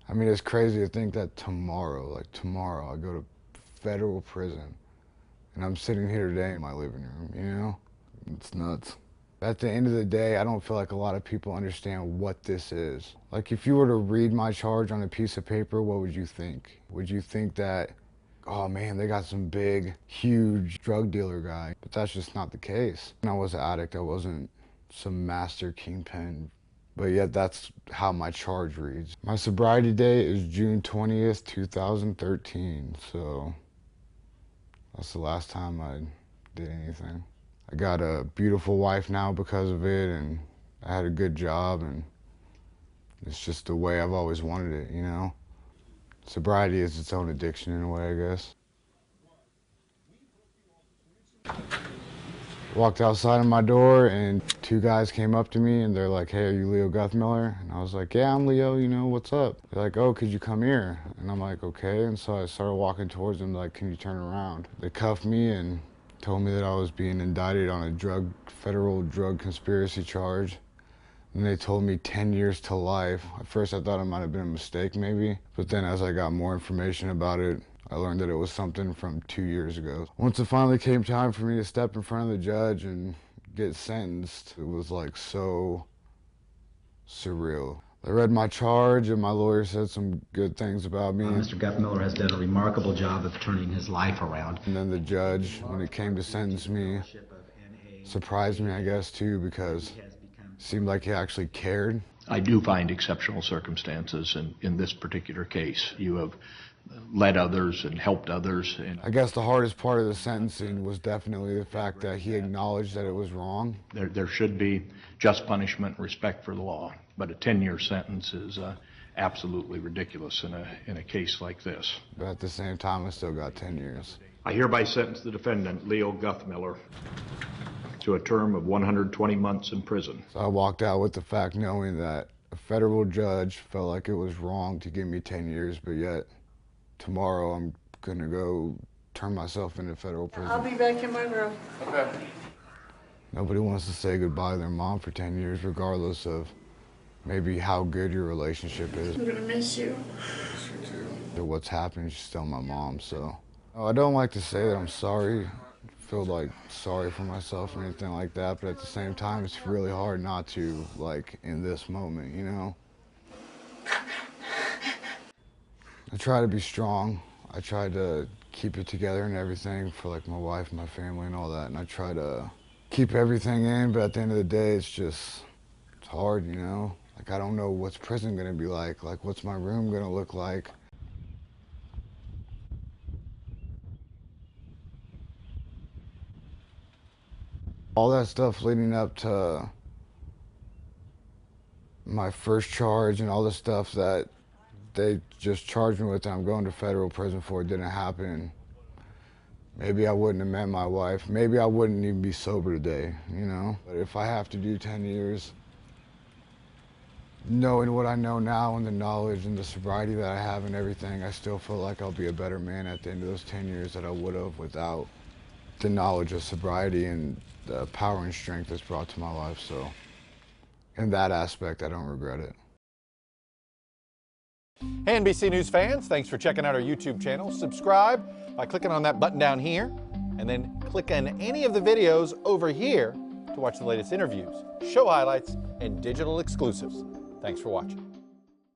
I mean, it's crazy to think that tomorrow, like tomorrow, I go to federal prison and I'm sitting here today in my living room, you know? It's nuts. At the end of the day, I don't feel like a lot of people understand what this is. Like, if you were to read my charge on a piece of paper, what would you think? Would you think that, oh man, they got some big, huge drug dealer guy? But that's just not the case. I was an addict. I wasn't some master kingpin. But yet that's how my charge reads. My sobriety date is June 20th, 2013. So that's the last time I did anything. I got a beautiful wife now because of it, and I had a good job, and it's just the way I've always wanted it, you know? Sobriety is its own addiction in a way, I guess. Walked outside of my door and two guys came up to me and they're like, "Hey, are you Leo Guthmiller?" And I was like, "Yeah, I'm Leo, you know, what's up?" They're like, "Oh, could you come here?" And I'm like, "Okay." And so I started walking towards them like, "Can you turn around?" They cuffed me and told me that I was being indicted on a federal drug conspiracy charge. And they told me 10 years to life. At first I thought it might have been a mistake maybe, but then as I got more information about it, I learned that it was something from 2 years ago. Once it finally came time for me to step in front of the judge and get sentenced, it was like so surreal. I read my charge and my lawyer said some good things about me. Mr. Guthmiller has done a remarkable job of turning his life around. And then the judge, when it came to sentence me, surprised me, I guess, too, because it seemed like he actually cared. I do find exceptional circumstances in this particular case. You have led others and helped others. And I guess the hardest part of the sentencing was definitely the fact that he acknowledged that it was wrong. There should be just punishment and respect for the law, but a 10-year sentence is absolutely ridiculous in a case like this. But at the same time, I still got 10 years. I hereby sentence the defendant, Leo Guthmiller, to a term of 120 months in prison. So I walked out with the fact knowing that a federal judge felt like it was wrong to give me 10 years, but yet tomorrow I'm gonna go turn myself into federal prison. I'll be back in my room. Okay. Nobody wants to say goodbye to their mom for 10 years, regardless of maybe how good your relationship is. I'm gonna miss you. What's happening, she's still my mom, so. I don't like to say that I'm sorry. I feel like sorry for myself or anything like that, but at the same time, it's really hard not to, like, in this moment, you know? I try to be strong. I try to keep it together and everything for, like, my wife, my family, and all that, and I try to keep everything in, but at the end of the day, it's hard, you know? Like, I don't know what's prison gonna be like what's my room gonna look like. All that stuff leading up to my first charge and all the stuff that they just charged me with that I'm going to federal prison for didn't happen. Maybe I wouldn't have met my wife. Maybe I wouldn't even be sober today, you know? But if I have to do 10 years, knowing what I know now and the knowledge and the sobriety that I have and everything, I still feel like I'll be a better man at the end of those 10 years that I would have without the knowledge of sobriety and the power and strength that's brought to my life. So in that aspect, I don't regret it. Hey, NBC News fans, thanks for checking out our YouTube channel. Subscribe by clicking on that button down here, and then click on any of the videos over here to watch the latest interviews, show highlights, and digital exclusives. Thanks for watching.